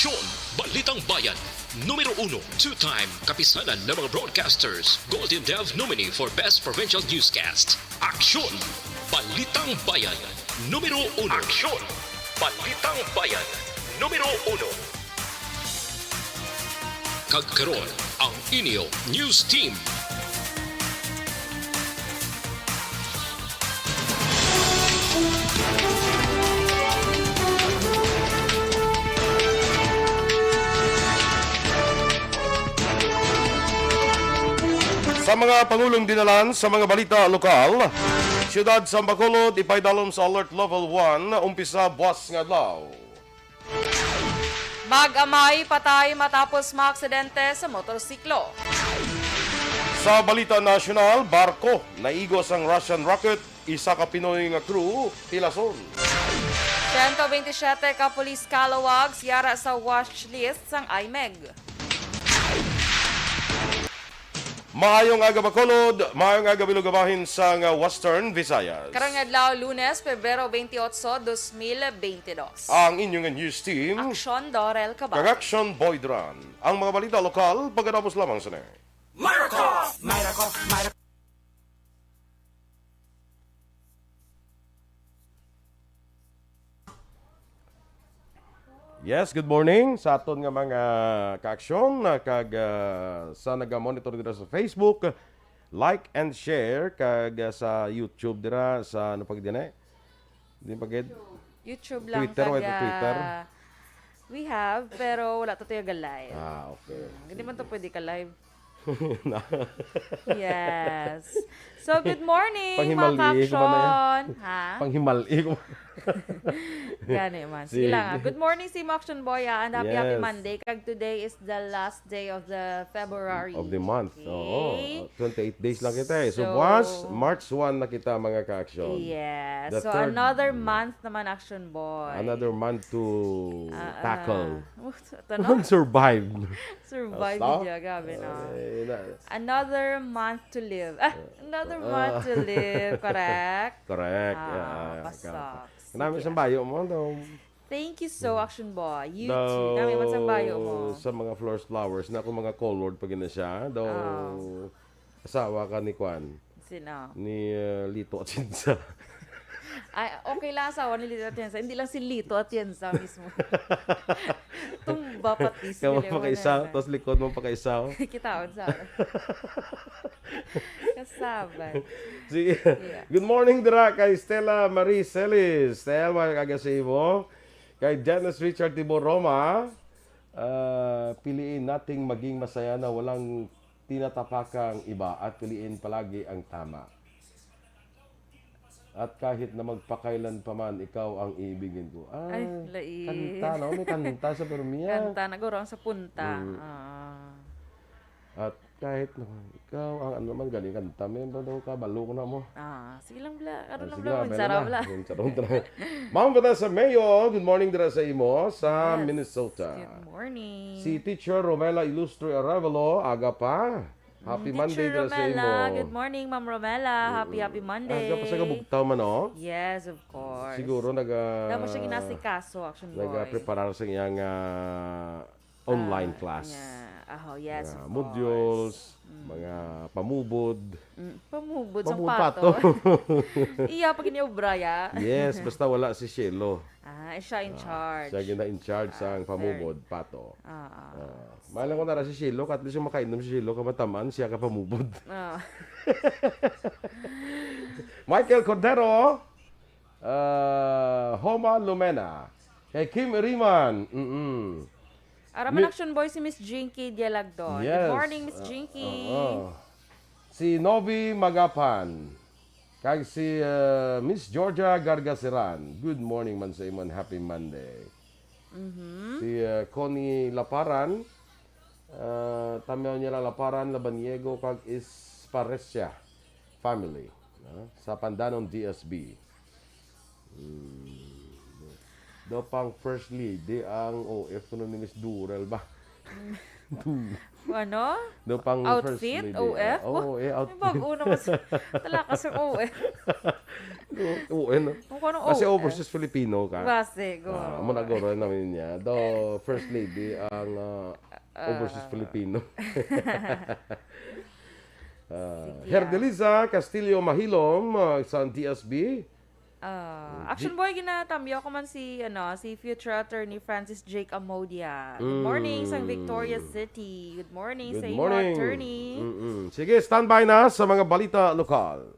Aksyon! Balitang Bayan. Numero 1, two-time kapisanan ng mga broadcasters. Golden Dev nominee for Best Provincial Newscast. Aksyon! Balitang Bayan. Numero 1. Aksyon! Balitang Bayan. Numero 1. Kagkaroon ang inyo News Team. Sa mga pangulong dinalan sa mga balita lokal, siyudad sa Bacolod ipaydalom sa Alert Level 1 umpisa buwas nga adlaw. Mag-amay patay matapos maaksidente sa motorsiklo. Sa balita nasyonal, barko naigos ang Russian rocket, isa ka Pinoy nga crew pilason. 127 ka pulis kalawag siyara sa watch list sang IMEG. Maayong aga Bacolod, maayong aga bilugabahin sa Western Visayas. Karong adlaw Lunes, Pebrero 28, 2022. Ang inyong news team, Aksyon Dorel Cabal. kag Action Boydran. Ang mga balita lokal, pagkatapos lamang sa Yes, good morning sa aton nga mga ka-aksyon kag sa naga-monitor dira sa Facebook, like and share kag sa YouTube dira sa ano pag dinay? Di pagid YouTube lang Twitter, wala taga- Twitter. We have, pero wala to tayo live. okay. Hindi man to pwede ka live. Yes. So, good morning, mga Panghimali ko ba na yan? ka-aksyon. Ha? Panghimali ko. Gani man. Sige lang. Sige. Good morning, Sim Action Boy. And happy Yes. Monday. Kag today is the last day of the February. Of the month. Okay. Oo. 28 days lang kita eh. So, So, buwas, March 1 na kita mga ka-aksyon. Yes. The So, third- another month naman, Action Boy. Another month to tackle. Ito no? Survive. Survive Basta? niya. Gabi na. Eh, Another month to live. Another month to live. Correct? Correct. Pasok. Namin Sige. sa bayo mo daw. Thank you so, Action Boy. You Daw, too. Namin man sa bayo mo. Sa mga flowers na ako mga colored pag na siya. Daw, asawa ka ni Kwan. Sino? Ni Lito at Sinsa. Ay, okay lang asawa ni Lito Atienza. Hindi lang si Lito Atienza mismo. Tumba pati si Kaya mo Leona. pa kaisa, tapos likod mo pa kaisa. Kitaon sa Kasaban. Sige. Yeah. Good morning dira kay Stella Marie Celis. Stella, kagasibo. Kay Janice Richard Tibor Roma. Piliin nating maging masaya na walang tinatapakang iba at piliin palagi ang tama. At kahit na magpakailan pa man, ikaw ang iibigin ko. Ay, lai. Kanta, no? May kanta sa Permia. Kanta, nagurang sa punta. At kahit na ikaw ang ano man galing kanta, may ba daw ka, balo ko na mo. Sige lang bla. Ano lang Sige bla. na, Mansara bla. Ma'am Bata sa Mayo, good morning dira sa imo sa Yes. Minnesota. Good morning. Si Teacher Romela Ilustre Arevalo, aga pa. Happy Monday Teacher dira sa imo. Romela. Good morning, Ma'am Romela. Happy Monday. Aga pa sa kabugtaw man, oh. Yes, of course. Siguro Dahil mo siya ginasikaso, Action Boy. nag-preparar sa iyang online class. Yes, of course. Modules, mga pamubod. Pamubod sa Pamubod pato. pato. Iya, pag iniubraya. Yes, basta wala si Shelo. Siya in charge. Siya gina in charge sa pamubod, pato. Malang ko na si Shelo, at least yung makainom si Shelo, kamataman, siya ka pamubod. Michael Cordero, Homa Lumena, kay Kim Iriman. Araman Action Boy si Miss Jinky Dialagdon. Yes. Good morning, Miss Jinky. Si Novi Magapan, kag si Miss Georgia Gargasiran. Good morning man sa imong happy Monday. Si Connie Laparan, tamaw niya lang Laparan, Labaniego, kag Isparesia family. Sa Pandanon DSB. Do pang first lady ang OF kuno ni Miss Durel ba? Ano? No, pang first Outfit? lady. OF? Oo, May outfit. bago naman sa talakas ng OF. Oo, ano? Kung anong Kasi OF? overseas Filipino ka. Base, go. Muna goro namin niya. Do first lady ang overseas Filipino. Herdeliza Castillo Mahilom sa TSB. Action boy ginatamyo ko man si future attorney Francis Jake Amodia. Good morning sa Victoria City. Good morning sa Good imo morning. attorney. Sige, standby na sa mga balita lokal.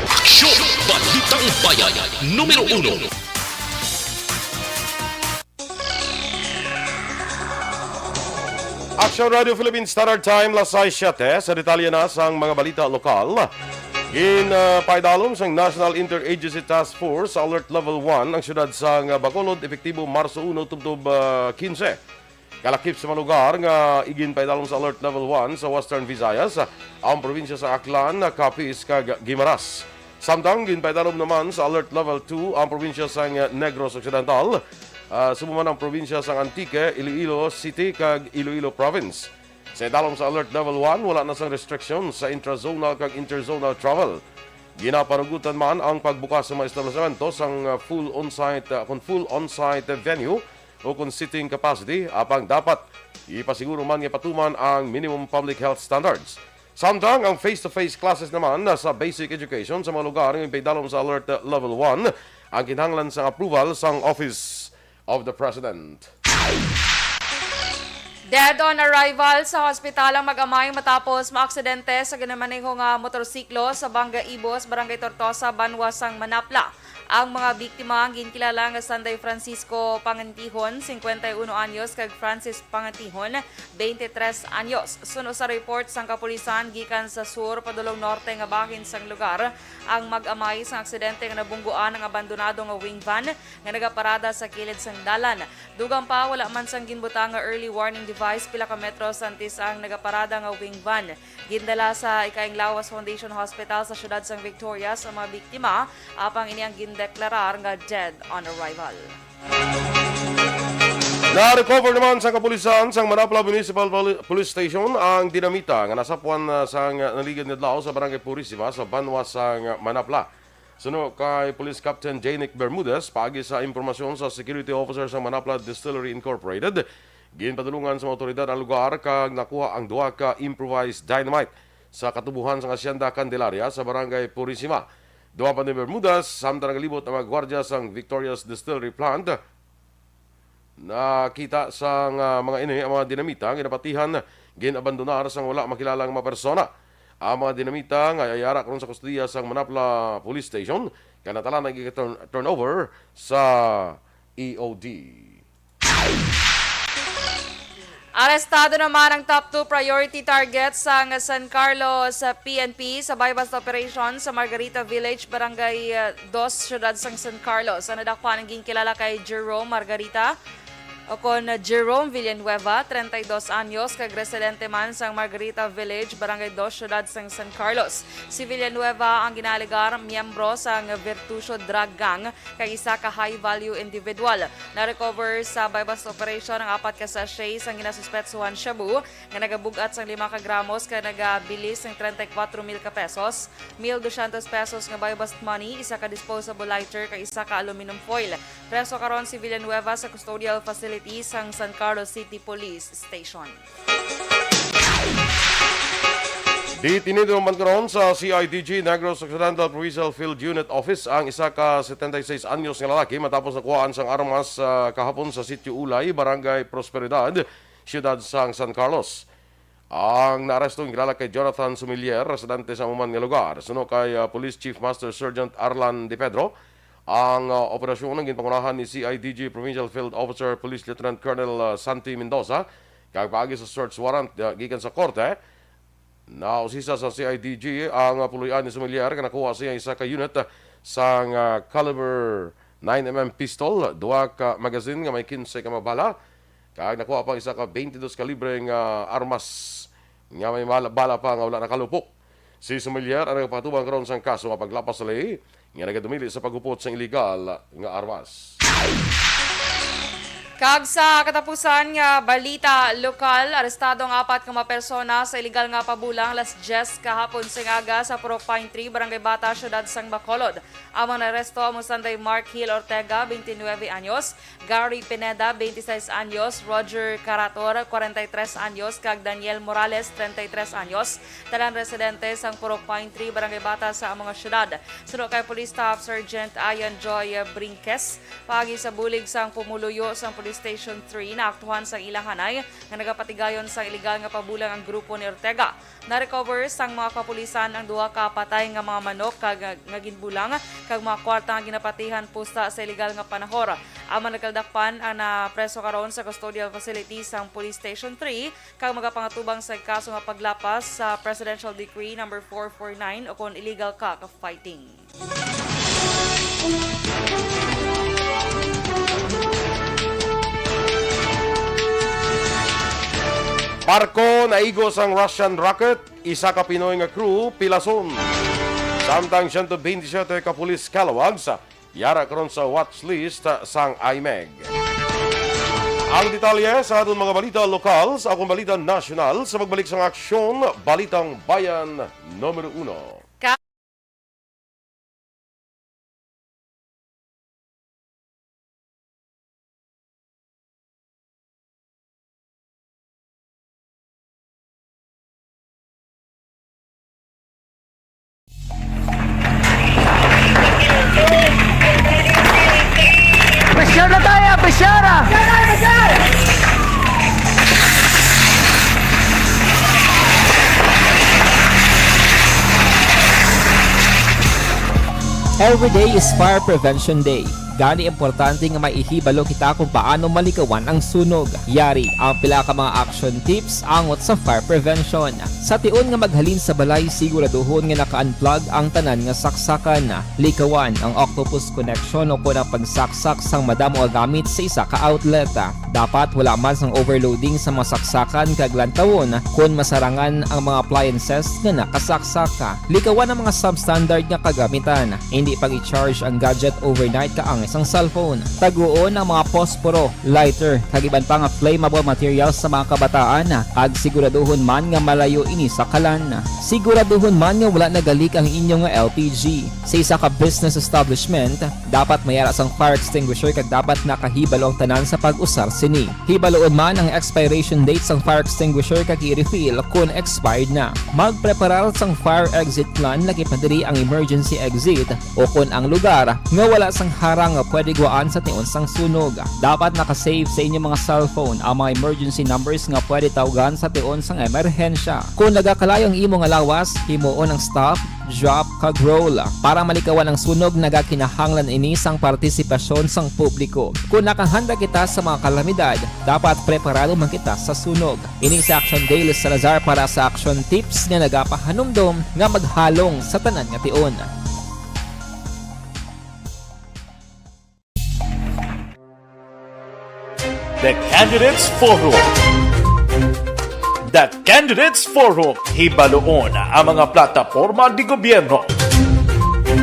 Aksyon! Balitang Bayan, numero 1. Action Radio Philippines Standard Time, las 6:07. Sa detalye na sa mga balita lokal. Paidalom sa National Interagency Task Force sa Alert Level 1 ang syudad sa Bacolod, epektibo Marso 1 tubtob 15. Kalakip sa mga lugar nga paidalom sa Alert Level 1 sa Western Visayas, ang probinsya sa Aklan, Capiz, kag Guimaras. Samtang paidalom naman sa Alert Level 2 ang probinsya sa Negros Occidental, sumuman ang probinsya sa Antique, Iloilo City, kag Iloilo Province. Sa idalom sa Alert Level 1, wala na sang restriction sa intrazonal kag interzonal travel. Ginapanugutan man ang pagbukas sa mga establishmento sang full on-site venue o kung sitting capacity, apang dapat ipasiguro man nga patuman ang minimum public health standards. Samtang ang face-to-face classes naman sa basic education sa mga lugar ng paidalom sa Alert Level 1 ang kinahanglan sa approval sang Office of the President. Dead on arrival sa hospital ang mag-amay matapos maaksidente sa ginamanehong motorsiklo sa Banga Ibos, Barangay Tortosa, Banwasang Manapla. Ang mga biktima ang ginkilala nga Sanday Francisco Pangantihon, 51 anyos, kag Francis Pangantihon, 23 anyos. Suno sa report sang kapulisan gikan sa sur padulong norte nga bahin sang lugar, ang mag-amay sang aksidente nga nabungguan ang abandonado nga wing van nga nagaparada sa kilid sang dalan. Dugang pa wala man sang ginbutang nga early warning device pila ka metros antes ang nagaparada nga wing van. Gindala sa Ikaing Lawas Foundation Hospital sa syudad sang Victoria sa mga biktima, apang ini ang deklarar nga dead on arrival. Na-recover naman sa kapulisan sang Manapla Municipal Police Station ang dinamita nga nasapuan sang naligid nidlaw sa Barangay Purisima sa Banwas sang Manapla. Suno kay Police Captain Janick Bermudez, paagi sa impormasyon sa security officer sa Manapla Distillery Incorporated, ginpadulungan sa mga otoridad ang lugar kag nakuha ang duha ka improvised dynamite sa katubuhan sa Hacienda Candelaria sa Barangay Purisima. Duha pa ni Bermudez, samtang nagalibot ang mga gwardya sa Victoria's Distillery Plant. Nakita sa mga ini ang mga dinamita ang ginapatihan, ginabandonar sa wala makilalang mga persona. Ang mga dinamita nga yayara karon sa kustudiya sa Manapla Police Station kaya natala na turnover sa EOD. Arestado naman ang top 2 priority targets sa San Carlos PNP sa bypass operation sa Margarita Village, Barangay 2, Syudad sang San Carlos. Ang nadakpan ang ginkilala kay Jerome Margarita o kon Jerome Villanueva, 32 anyos, kag residente man sang Margarita Village, Barangay 2, Syudad sang San Carlos. Si Villanueva ang ginaligar miyembro sang Virtusio Drug Gang kag isa ka high-value individual. Na-recover sa bypass operation ang 4 ka sachet sang ginasuspetsuhan shabu nga nagabugat sang 5 ka gramos kag nagabilis ng 34,000 ka pesos, 1,200 pesos nga bypass money, isa ka disposable lighter kag isa ka aluminum foil. Preso karon si Villanueva sa custodial facility sang San Carlos City Police Station. Ditinido naman karon sa CIDG Negros Occidental Provincial Field Unit Office ang isa ka 76 anyos nga lalaki matapos nakuhaan sang armas kahapon sa Sitio Ulay, Barangay Prosperidad, siyudad sang San Carlos. Ang naaresto ang kilala kay Jonathan Sumilier, residente sa umuman nga lugar. Suno kay Police Chief Master Sergeant Arlan De Pedro, ang operasyon ng ginpangunahan ni CIDG Provincial Field Officer Police Lieutenant Colonel Santi Mendoza kag paagi sa search warrant gikan sa korte. Nausisa sa CIDG ang puluyan ni Sumilier nga nakuha siya isa ka unit sang caliber 9mm pistol, duha ka magazine nga may 15 ka mabala, kag nakuha pang isa ka 22 kalibre nga armas nga may bala pa nga wala nakalupok. Si Sumilyer ang nagpatubang karon sang kaso nga paglapas sa lei nga nagadumili sa pagupot sa illegal nga armas. Kag sa katapusan nga balita lokal, arestado ang 4 ka mga persona sa illegal nga pabulang Las 10 kahapon sing aga sa Purok Pine Tree, Barangay Bata, Syudad sang Bacolod. Amang naresto mo Sunday Mark Hill Ortega, 29 anyos, Gary Pineda, 26 anyos, Roger Carator, 43 anyos, kag Daniel Morales, 33 anyos, talan residente sang Purok Pine Tree, Barangay Bata sa among syudad. Suno kay Police Staff Sergeant Ayan Joy Brinques, pagi sa bulig sang pumuluyo sang Police Station 3 na aktuhan sa ilang hanay nga nagapatigayon sa iligal nga pabulang ang grupo ni Ortega. Na-recover sang mga kapulisan ang duha ka patay nga mga manok kag nga ginbulang kag mga kwarta nga ginapatihan pusta sa iligal nga panahor. Amang nagkaldakpan ang napreso karon sa custodial facility sang Police Station 3 kag magapangatubang sa kaso nga paglapas sa Presidential Decree number 449 o kon illegal cockfighting. Barko naigos ang Russian rocket, isa ka Pinoy nga crew pilason. Samtang 127 ka pulis kalawag sa yara karon sa watch list sang IMEG. Ang detalye sa aton mga balita lokal sa akong balita nasyonal sa pagbalik sang aksyon Balitang Bayan numero 1. Pressure tayo! Pressure! Every day is Fire Prevention Day. Gani importante nga maihibalo kita kung paano malikawan ang sunog. Yari ang pila ka mga action tips angot sa fire prevention. Sa tion nga maghalin sa balay, siguraduhon nga naka-unplug ang tanan nga saksakan. Likawan ang octopus connection o kung ang pagsaksak sang madamo gamit sa isa ka outlet. Dapat wala man sang overloading sa mga saksakan kag lantawon kung masarangan ang mga appliances nga nakasaksaka. Likawan ang mga substandard nga kagamitan. Hindi pag i-charge ang gadget overnight kaang isang cellphone. Taguon ang mga posporo, lighter, kag iban pa nga flammable materials sa mga kabataan. Kag siguraduhon man nga malayo ini sa kalan. Siguraduhon man nga wala nagalik ang inyong LPG. Sa isa ka business establishment, dapat mayara sang fire extinguisher kag dapat nakahibalo ang tanan sa pag-usar sini. Hibaloon man ang expiration date sang fire extinguisher kag i-refill kung expired na. Magpreparar sang fire exit plan lagi pa diri ang emergency exit o kung ang lugar nga wala sang harang nga pwede guwaan sa tion sang sunog. Dapat nakasave sa inyong mga cellphone ang mga emergency numbers nga pwede tawagan sa tion sang emerhensya. Kung nagakalayo ang imong lawas, himuon ang stop, drop, kag roll. Para malikawan ang sunog, nagakinahanglan ini sang partisipasyon sang publiko. Kung nakahanda kita sa mga kalamidad, dapat preparado man kita sa sunog. Ini sa Action Daily Salazar para sa action tips nga nagapahanumdom nga maghalong sa tanan nga tion. The Candidates Forum. The Candidates Forum, hibaloon ang mga plataporma di gobyerno.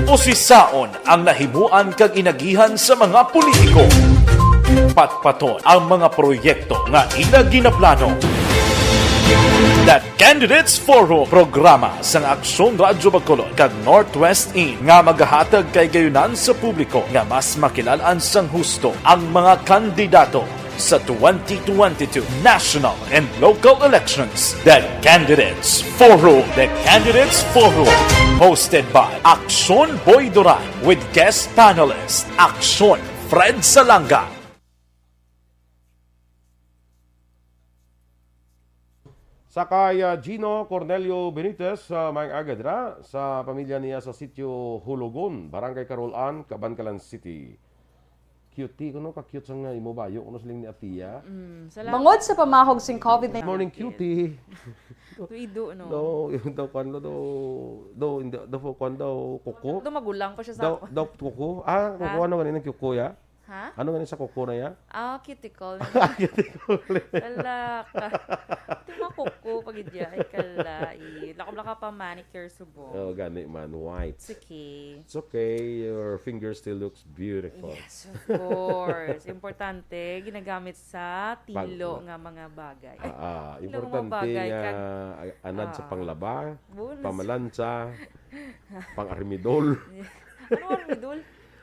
Usisaon ang nahimuan kag inagihan sa mga politiko. Patpaton ang mga proyekto nga ila ginaplano. The Candidates Forum, programa sang Aksyon Radyo Bacolod kag Northwest In nga magahatag kay gayunan sa publiko nga mas makilalaan sang husto ang mga kandidato sa 2022 national and local elections. The Candidates Forum. The Candidates Forum. Hosted by Aksyon Boy Duran with guest panelist Aksyon Fred Salanga. Sakay Gino Cornelio Benitez may agadra sa pamilya niya sa sitio Hulugon, Barangay Carolan, Cabancalan City. cutie, kuno ka cute sa nga imo bayo, kuno siling ni Atia. Salamat. Bangod sa pamahog sing COVID-19. Good morning, cutie. Tuido, no? Do, yung daw kwan hindi daw kwan daw kuko. Do magulang ko siya sa ako. Daw kuko. Ah, kuko ano ganin ang kuko ya? Ha? Ano ganin sa kuko na ya? Ah, cuticle. Kala ka. Ito makuko pag idya. Ay, kala. Lakab-laka pa manicure subo. Oh, gani man, white. It's okay. It's okay. Your finger still looks beautiful. Yes, of course. Importante, ginagamit sa tilo nga mga bagay. Tilo nga Importante bagay nga kag- anad sa panglaba, Bonus. pamalansa, pang-armidol. Ano ang midul?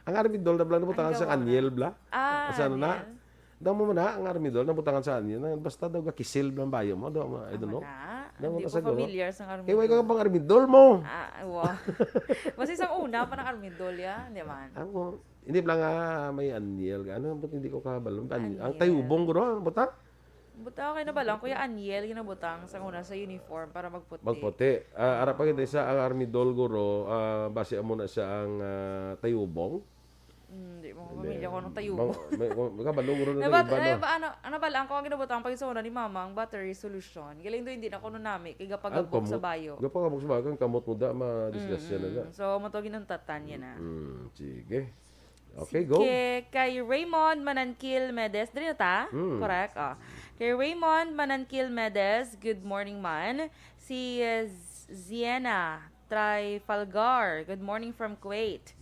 Ang armidol na bla nabutangan Ang sa gawa anyel bla. Ah, Asa ano na? anyel. Daw mo na ang armidol nabutangan sa anyel. Basta daw ka kisil ng bayo mo daw I don't know. Na, Daw mo hindi ko kasaguro. familiar sa Eh way armidol. ka pang armidol mo. Wow. Mas isang una pa ng armidol ya, hindi man. Ako, hindi lang nga may anyel. Ano ba't hindi ko kabalo? Ang Anyel. tayubong guro, ano buta? Buta kayo na ba lang? Kuya Aniel, ginabutang sa una sa uniform para magputi. Magputi. Ara pa kita isa ang armidol guro, base mo na siya ang tayubong. Hindi mo pamilya ko ng tayo. May kabalo guro na Nabat, iba no. ano ba lang, kung ang ginabutang pag sa una ni mama, ang battery solution. Galing doon, hindi na ko nami, kaya Ang pagabog sa bayo. Gapagabog sa bayo, kang kamot mo da, ma-discuss yan na da. So, matogin ng tatan yan na. Sige. Okay, go. Kay Raymond Manankil Medes, dali na ta? Correct? Kay Raymond Manankil Medes, good morning man. Si Ziena Trifalgar, good morning from Kuwait.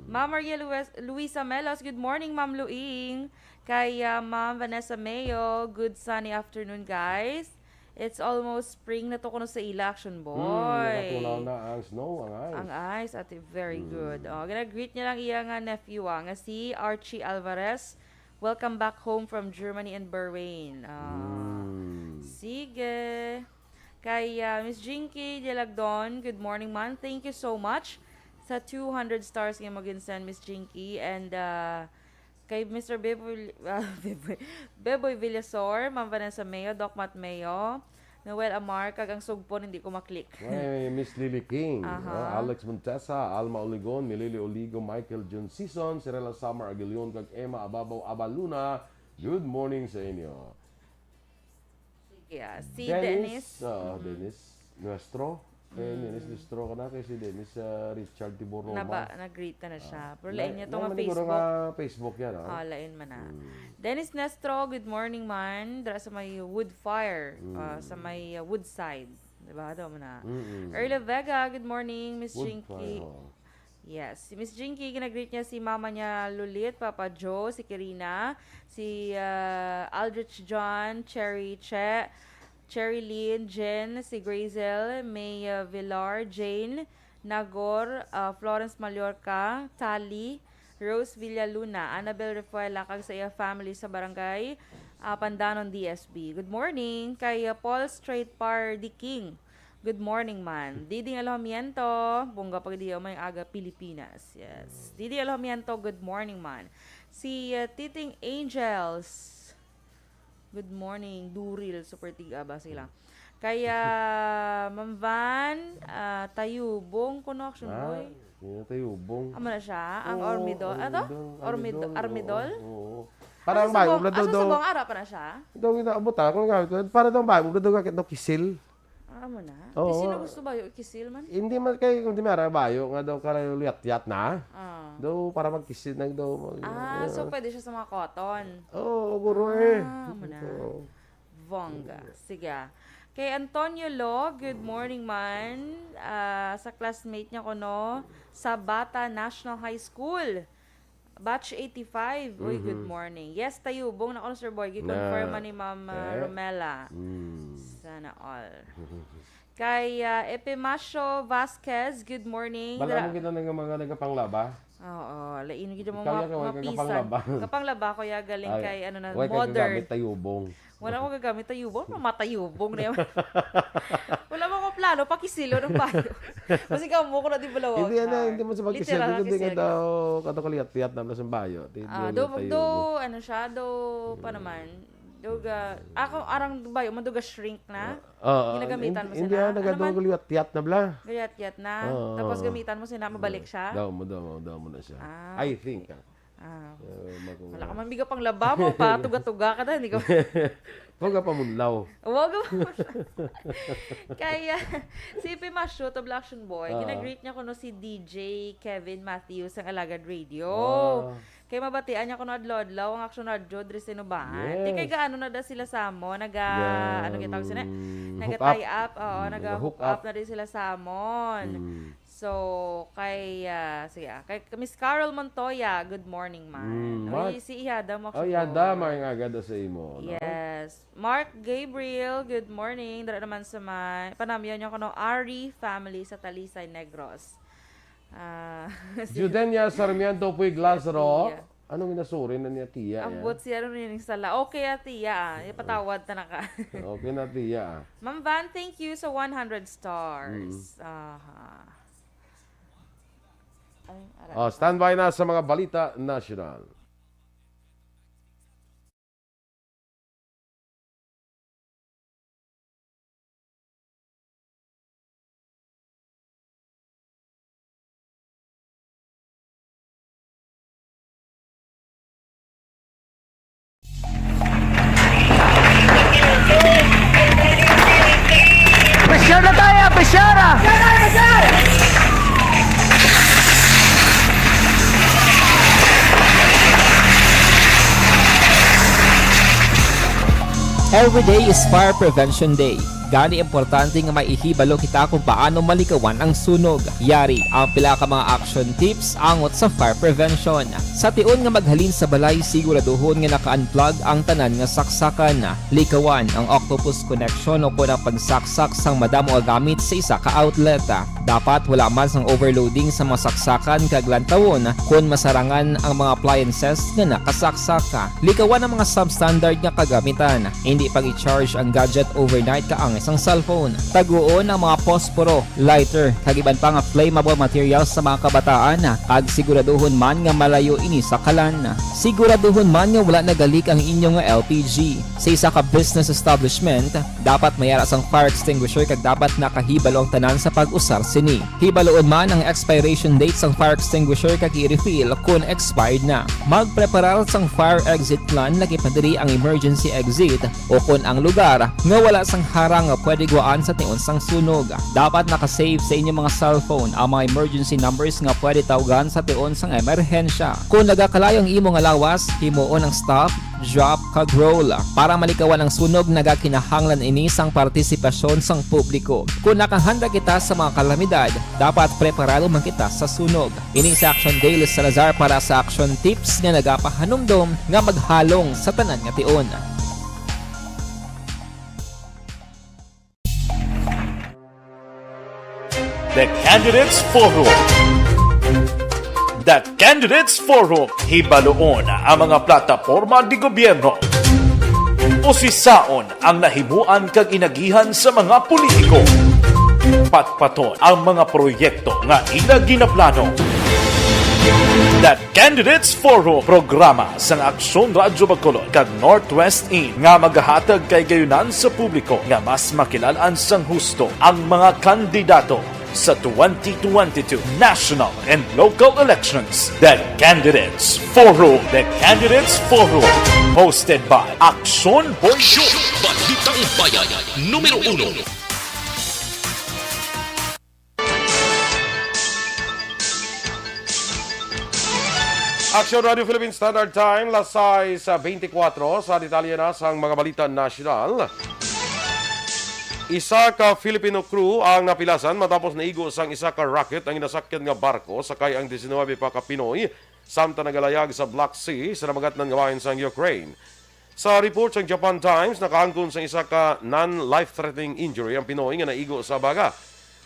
Ma'am Maria Luisa Melos, good morning Ma'am Luing. Kay Ma'am Vanessa Mayo, good sunny afternoon guys. It's almost spring na to kuno sa ila action boy. Nakatulaw na ang snow, ang ice. Ang eyes, ate, very good. Gina-greet niya lang iya nga nephew, nga si Archie Alvarez. Welcome back home from Germany and Bahrain. Sige. Kay Miss Jinky Delagdon, good morning man. Thank you so much sa 200 stars nga mag-send Miss Jinky. And kay Mr. Beboy Villasor, Ma'am Vanessa Mayo, Doc Matt Mayo, Noel Amar, kag ang sugpon hindi ko maklik. May Miss Lily King, Alex Montesa, Alma Oligon, Milili Oligo, Michael John Season, Cirela Summer Aguilion, kag Emma Ababaw Abaluna. Good morning sa inyo. Yeah, si Dennis. Dennis Nuestro. Dennis Nuestro ka na kay si Dennis Richard Tibor Roma. Nag-greet na siya. Pero lain niya to nga Siguro Facebook. nga Facebook yan. Lain man na. Dennis Nestro, good morning man. Dara sa may wood fire. Sa may wood side. Diba? Daw mo na. Erla Vega, good morning. Miss Jinky. Yes. Si Miss Jinky, ginagreet niya si mama niya Lulit, Papa Joe, si Kirina, si Aldrich John, Cherry Che, Cherry Lynn, Jen, si Grazel, May Villar, Jane, Nagor, Florence Mallorca, Tali, Rose Villaluna, Annabel Refuela, kag sa iya family sa barangay Pandanon, DSB. Good morning kay Paul Straight Par Di King. Good morning man. Diding Alhamiento, bungga pag di may aga Pilipinas. Yes. Diding Alhamiento, good morning man. Si Titing Angels, good morning. Duril, super tiga ba sila. Kaya, Ma'am Van, Tayubong, kuno action boy. Tayubong. Amo na siya? Ang Ormidol. Ano? Armidol? Oo. Parang bayo, Asa sa buong ara pa na siya? daw inaabot kung gamit ko. Para daw bayo, daw kakit daw kisil. Amo na? Oo. Di sino gusto ba yung kisil man? Hindi man kay kung di mara bayo nga daw karayo liyat-yat na. Daw para magkisil nag daw. So pwede siya sa mga cotton. Oo, guro eh. Amo na. Vongga. Sige. Kay Antonio Lo, good morning man. Sa classmate niya ko no, sa Bata National High School. Batch 85. Uy, good morning. Yes, tayubong na ko, Sir Boy. Gi-confirm ni Ma'am Romela. Sana all. Kay Epimasio Vasquez, good morning. Bala mo kita ng mga nagapanglaba. Oo, lain gid mo Kaya ka, mga kay pisan. kapanglaba. Kapanglaba ko ya galing kay ano na Huwag ka modern. gagamit tayubong. Wala ko gagamit tayubong, mamatayubong na yan. Wala mo ko plano pakisilo ng bayo. Kasi mo ko na di balaw. Hindi mo sa pagkisil. Hindi nga daw katakuliyat-tiyat na sa bayo. Do ano siya, do pa naman. Duga, ako arang bayo, maduga shrink na. Ginagamitan mo sila. Hindi nagadukuliyat-tiyat na bla. Gayat-yat na. Tapos gamitan mo sila, mabalik siya. Daw mo na siya. I think. Wala ka man biga pang laba mo pa, tuga-tuga ka na, hindi ka. Huwag ka pamunlaw. Wag mo. Kaya, si Pimasyo, to Black Action Boy, ginagreet niya ko no si DJ Kevin Matthews ng Alagad Radio. Kaya mabatian niya ko no adlaw-adlaw ang aksyon radyo diri sa Inubahan. Di kay gaano na da sila sa mo, ano kitawag sila? Naga-tie up, naga-hook up na din sila sa amon. So, kay Miss Carol Montoya, good morning man. Si Iyada mo. Iyada, may agad sa imo. No? Yes. Mark Gabriel, good morning. Dara naman sa panamyan niyo ko no Ari family sa Talisay, Negros. Judenia Sarmiento Puig Lazaro. Anong inasuri na niya, tiya? Ambot siya rin yung sala. Okay, tiya. Ipatawad na ka. Okay na, tiya. Ma'am Van, thank you sa 100 stars. Standby na sa mga balita national. Pressure na tayo! Pressure! Every day is Fire Prevention Day. Gani importante nga maihibalo kita kung paano malikawan ang sunog. Yari ang pila ka mga action tips angot sa fire prevention. Sa tion nga maghalin sa balay, siguraduhon nga naka-unplug ang tanan nga saksakan. Likawan ang octopus connection o kung ang pagsaksak sang madamo nga gamit sa isa ka outlet. Dapat wala man sang overloading sa mga saksakan kag lantawon kung masarangan ang mga appliances nga nakasaksaka. Likawan ang mga substandard nga kagamitan. Hindi pag i-charge ang gadget overnight kaang isang cellphone. Taguon ang mga posporo, lighter, kag iban pa nga flammable materials sa mga kabataan. Kag siguraduhon man nga malayo ini sa kalan. Siguraduhon man nga wala nagalik ang inyong LPG. Sa isa ka business establishment, dapat mayara sang fire extinguisher kag dapat nakahibalo ang tanan sa pag-usar sini. Hibaloon man ang expiration date sang fire extinguisher kag i-refill kung expired na. Magpreparar sang fire exit plan lagi pa diri ang emergency exit o kung ang lugar nga wala sang harang nga pwede guaan sa tion sang sunog. Dapat nakasave sa inyong mga cellphone ang mga emergency numbers nga pwede tawagan sa tion sang emerhensya. Kung nagakalayo ang imong alawas, himuon ang stop, drop, kag roll. Para malikawan ang sunog, nagakinahanglan ini sang partisipasyon sang publiko. Kung nakahanda kita sa mga kalamidad, dapat preparado man kita sa sunog. Ini sa Action Daily Salazar para sa action tips nga nagapahanumdom nga maghalong sa tanan nga tion. The Candidates Forum. The Candidates Forum, hibaloon ang mga plataporma di gobyerno. Usisaon ang nahimuan kag inagihan sa mga politiko. Patpaton ang mga proyekto nga ila ginaplano. The Candidates Forum, programa sang Aksyon Radyo Bacolod kag Northwest In nga magahatag kay gayunan sa publiko nga mas makilalaan sang husto ang mga kandidato sa 2022 national and local elections. The Candidates Forum. The Candidates Forum. Hosted by Aksyon Boy. Aksyon! Balitang Bayan, numero 1. Action Radio Philippine Standard Time, lasay sa 24 sa detalye na sang mga balita nasyonal. Isa ka Filipino crew ang napilasan matapos naigo sang isa ka rocket ang inasakyan nga barko sakay ang 19 pa ka Pinoy samtang nagalayag sa Black Sea sa namagat ng gawain sang Ukraine. Sa report sang Japan Times, nakaangkon sang isa ka non-life-threatening injury ang Pinoy nga naigo sa baga.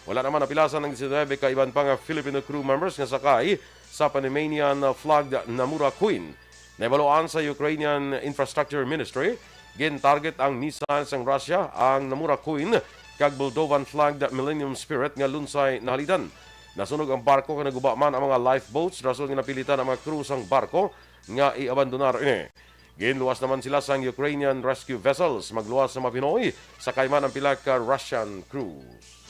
Wala naman napilasan ng 19 ka iban pa nga Filipino crew members nga sakay sa Panamanian flagged Namura Queen. Naibaloan sa Ukrainian Infrastructure Ministry, gin-target ang missile sang Russia ang Namura Queen kag Moldovan flagged Millennium Spirit nga lunsay nahalitan. Nasunog ang barko kag naguba man ang mga lifeboats rason nga napilitan ang mga crew sang barko nga i-abandonar ini. Ginluwas naman sila sang Ukrainian rescue vessels magluwas sa mga Pinoy sakay man ang pila ka Russian crews.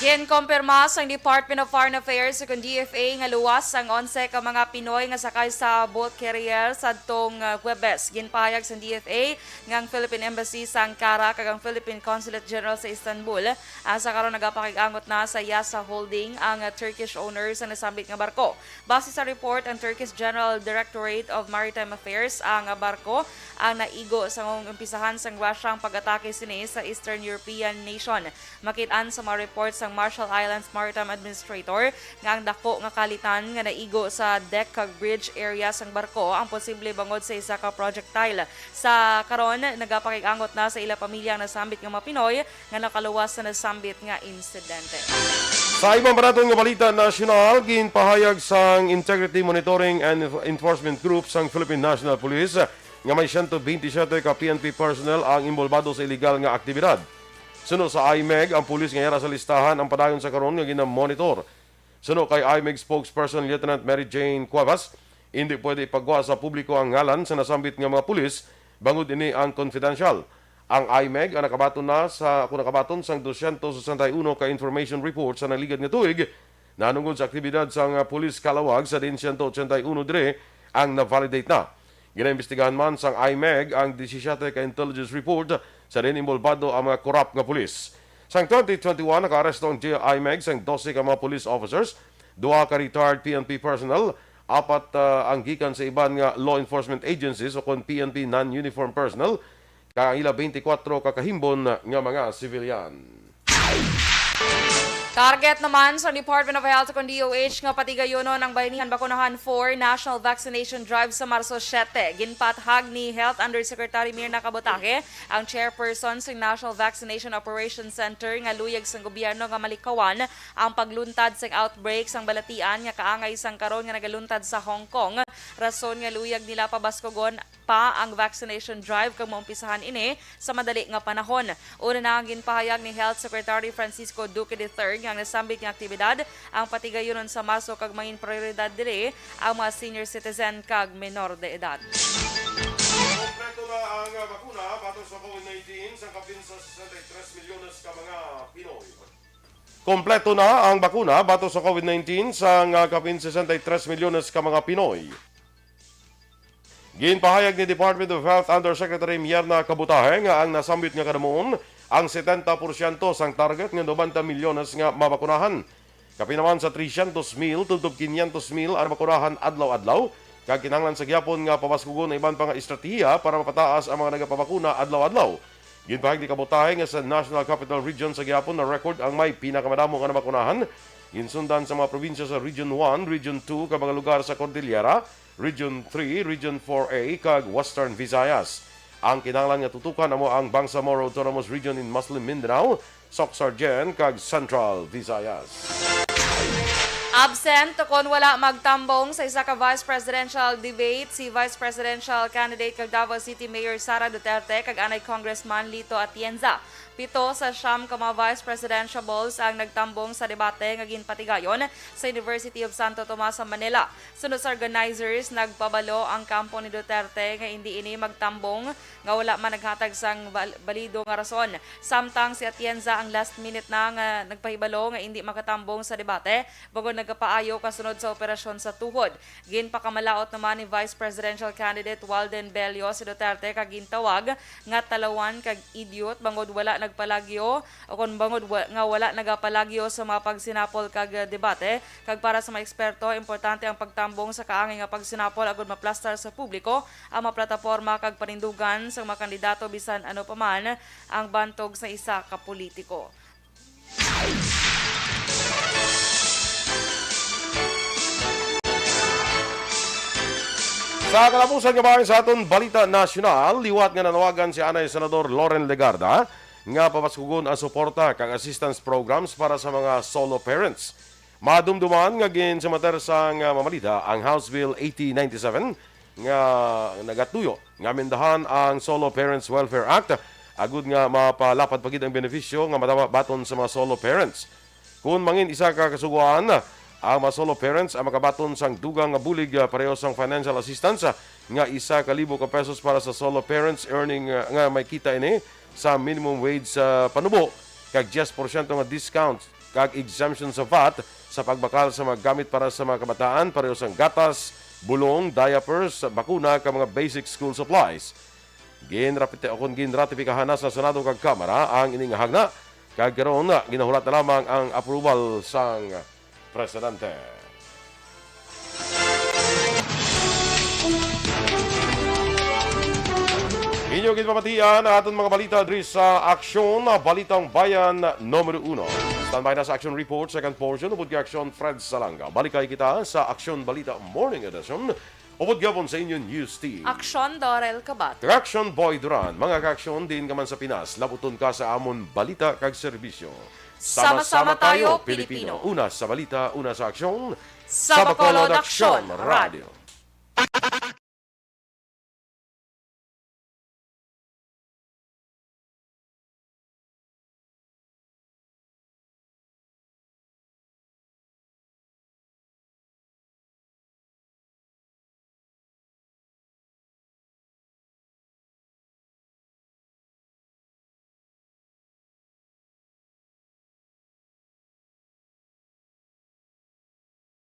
Ginkompirma sa Department of Foreign Affairs sa DFA nga luwas ang 11 ka mga Pinoy nga sakay sa boat carrier sadtong Huwebes. Ginpahayag sa DFA nga ang Philippine Embassy sa Ankara kag ang Philippine Consulate General sa Istanbul asa karon nagapakig-angot na sa Yasa Holding ang Turkish owners sa nasambit nga barko. Base sa report ang Turkish General Directorate of Maritime Affairs ang barko ang naigo sa umpisahan sang Russiang pag-atake sini sa Eastern European nation. Makit-an sa mga reports sang Marshall Islands Maritime Administrator nga ang dako nga kalitan nga naigo sa deck kag bridge area sang barko ang posible bangod sa isa ka projectile. Sa karon nagapakig-angot na sa ila pamilya nga nasambit nga mga Pinoy nga nakaluwas sa nasambit nga insidente. Sa ibang baraton nga balita nasyonal, ginpahayag sang Integrity Monitoring and Enforcement Group sang Philippine National Police nga may 127 ka PNP personnel ang involvado sa illegal nga aktibidad. Suno sa IMEG, ang pulis nga sa listahan ang padayon sa karon nga ginamonitor. Suno kay IMEG spokesperson Lieutenant Mary Jane Cuevas, hindi pwede ipagwa sa publiko ang ngalan sa nasambit nga mga pulis bangod ini ang confidential. Ang IMEG ang nakabaton sang 261 ka information report sa naligad nga tuig nanungod sa aktibidad sang pulis kalawag sa din 181 dire ang na-validate na. Ginaimbestigahan man sang IMEG ang 17 ka intelligence report sa rin involvado ang mga corrupt nga pulis. Sang 2021, naka-aresto ang IMEG sang 12 ka mga police officers, 2 ka retired PNP personnel, 4 ang gikan sa iban nga law enforcement agencies o kon PNP non-uniform personnel, kang ila 24 ka kahimbon nga mga civilian. Target naman sa Department of Health kung DOH nga patigayonon ang Bayanihan Bakunahan 4 National Vaccination Drive sa Marso 7. Ginpathag ni Health Undersecretary Mirna Cabotake, ang chairperson sa National Vaccination Operations Center nga luyag sa gobyerno nga malikawan ang pagluntad sa outbreak sang balatian nga kaangay sang karon nga nagaluntad sa Hong Kong. Rason nga luyag nila pabaskogon pa ang vaccination drive kag maumpisahan ini sa madali nga panahon. Una na ang ginpahayag ni Health Secretary Francisco Duque III nga nasambit nga aktibidad ang patigayonon sa maso kag main prioridad diri ang mga senior citizen kag menor de edad. Kompleto na ang bakuna batok sa COVID-19 sa kapin sa 63 milyones ka mga Pinoy. Kompleto na ang bakuna batok sa COVID-19 sa kapin 63 milyones ka mga Pinoy. Ginpahayag ni Department of Health Undersecretary Mirna Cabotake nga ang nasambit nga kadamuon ang 70% sang target nga 90 milyones nga mabakunahan. Kapinaman sa 300,000 tultog 500,000 ang makunahan adlaw-adlaw. Kag kinahanglan sa gyapon nga pabaskugon na iban pa nga estratehiya para mapataas ang mga nagapabakuna adlaw-adlaw. Ginpahayag ni Cabotake nga sa National Capital Region sa gyapon na record ang may pinakamadamo nga nabakunahan. Ginsundan sa mga probinsya sa Region 1, Region 2 kag mga lugar sa Cordillera, Region 3, Region 4A kag Western Visayas. Ang kinahanglan nga tutukan amo ang Bangsamoro Autonomous Region in Muslim Mindanao, Soc-Sargen kag Central Visayas. Absent kon wala magtambong sa isa ka vice presidential debate si vice presidential candidate kag Davao City Mayor Sara Duterte kag anay Congressman Lito Atienza. 7 sa siyam ka mga vice presidentiables ang nagtambong sa debate nga ginpatigayon sa University of Santo Tomas sa Manila. Sunod sa organizers, nagpabalo ang kampo ni Duterte nga hindi ini magtambong nga wala man naghatag sang balido nga rason. Samtang si Atienza ang last minute na nga nagpahibalo nga hindi makatambong sa debate bago nagapaayo kasunod sa operasyon sa tuhod. Ginpakamalaot naman ni Vice Presidential Candidate Walden Bello si Duterte kag gintawag nga talawan kag idiot bangod wala nagpalagyo o kung bangod nga wala nagapalagyo sa mga pagsinapol kag debate. Kag para sa mga eksperto, importante ang pagtambong sa kaangay nga pagsinapol agud maplastar sa publiko ang mga plataporma kag panindugan sa mga kandidato bisan ano pa man ang bantog sa isa ka politiko. Sa kalapusan nga sa aton balita nasyonal, liwat nga nanawagan si anay Senador Loren Legarda nga papaskugon ang suporta kag assistance programs para sa mga solo parents. Madumduman nga gin sa mater sang mamalita ang House Bill 8097 nga nagatuyo nga amendahan ang Solo Parents Welfare Act agud nga mapalapad pagid ang benepisyo nga matabaton sa mga solo parents. Kung mangin isa ka kasuguan ang mga solo parents ang makabaton sang dugang nga bulig pareho sang financial assistance nga 1,000 ka pesos para sa solo parents earning nga may kita ini sa minimum wage sa panubo kag 10% nga discount kag exemption sa VAT sa pagbakal sa mga gamit para sa mga kabataan, pareho sang gatas, bulong, diapers, bakuna kag mga basic school supplies. Ginratipikahan na sa Senado kag Kamara ang ining hagna kag karon na ginahulat na lamang ang approval sang presidente. Inyong ginpapatian ang aton mga balita diri sa Aksyon, Balitang Bayan numero 1. Standby na sa Action Report, second portion, upod kay Aksyon Fred Salanga. Balikay kita sa Aksyon Balita Morning Edition, upod gabon sa inyong news team. Aksyon Dorel Kabat. Action Boy Duran, mga ka-aksyon din ka man sa Pinas, labuton ka sa amon balita kag serbisyo. Sama-sama tayo, Pilipino. Una sa balita, una sa aksyon, Sa Bacolod Aksyon Radio.